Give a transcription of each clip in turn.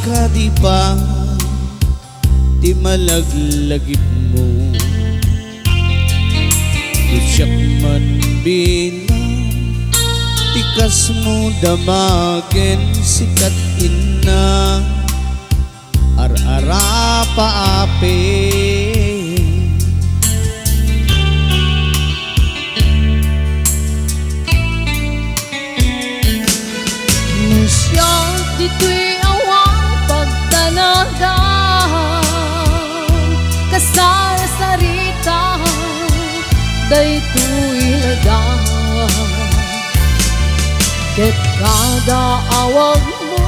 ka di ba, di malaglagip mo. Kusyak man bilang, tikas mo damagin sikat ina. Ar-ara paape. Musyang dito'y awang pagdanagan, kasarasarita dayto'y lagang. Ket kada awag mo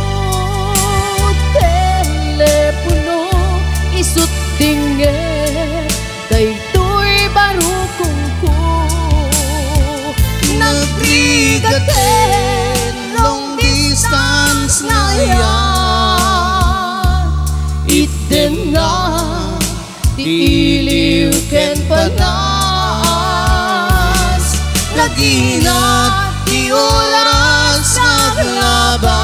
telepono isut tingge dayto'y barukong ko. Nagrigaten long distance na yan, iten nga tiiliw ken panas. Naginat di oras naglabas,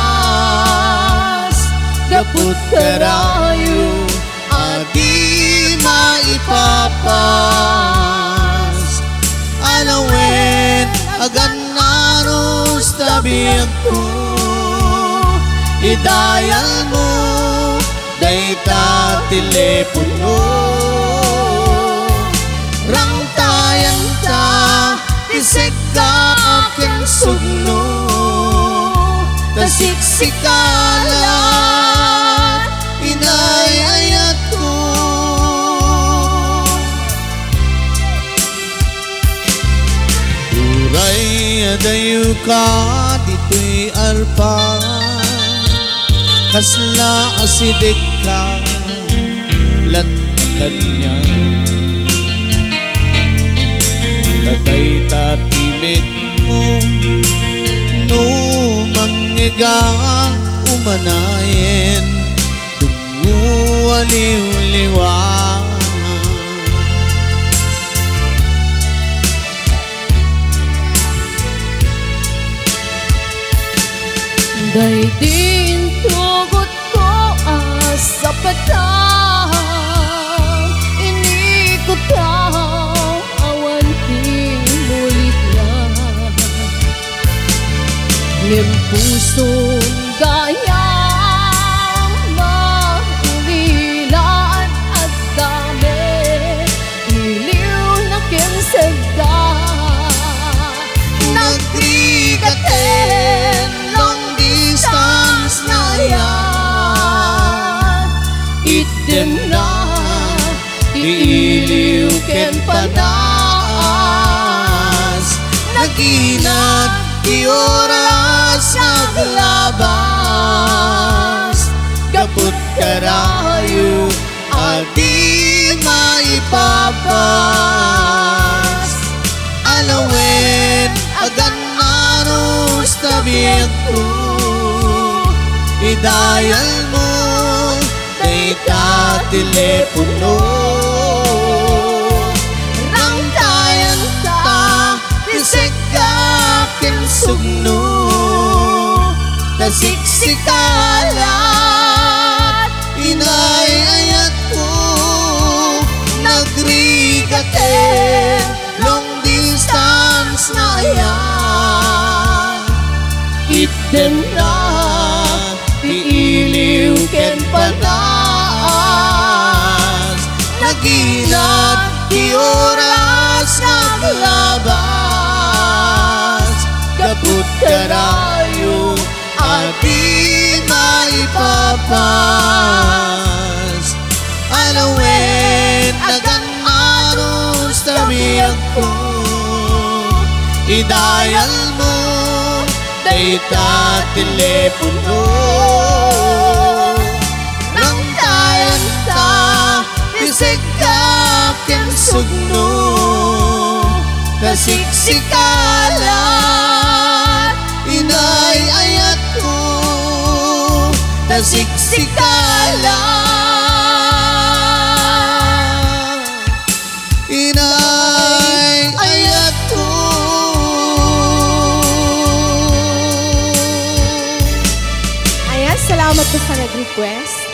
gaput karayo adi maipapas. Alawen agan naros tabing ko, idayal mo dayta telepono. Rangtayan ta isek ka aking sugno, tasiksikala inayayat ko. Uray adayo ka dito'y arpa, kasla asidik ka lat kanya. Tatay tatimid mo no mangiga umanayin, tungo aliw-liwang. Day din tugot ko sa patang, inikot ang awan tinulit na. Ngem pusong gayang maulilaan at dami, iliw na kemsagda. Nagrigaten long distance na yan, item na iiliw ken panas. Naginat di oras naglabas, gaput karayo adi maipapas. Alawen agan naros tabing ko, idayal mo dayta telepono. Rangtayan ta isek ka aking sugno, tasiksikala inayayat ko. Nagrigaten long distance na yan, iten na iiliw ken panas. Naginat di oras naglabas, gaput karayo adi maipapas. Alawen agan aros tabing ko, idayal mo dayta telepono. Rangtayan ta isek ka aking sugno, tasiksikala inayayat ko. Tasiksikala inayayat ko. Ayan, salamat. salamat po sa nag-request.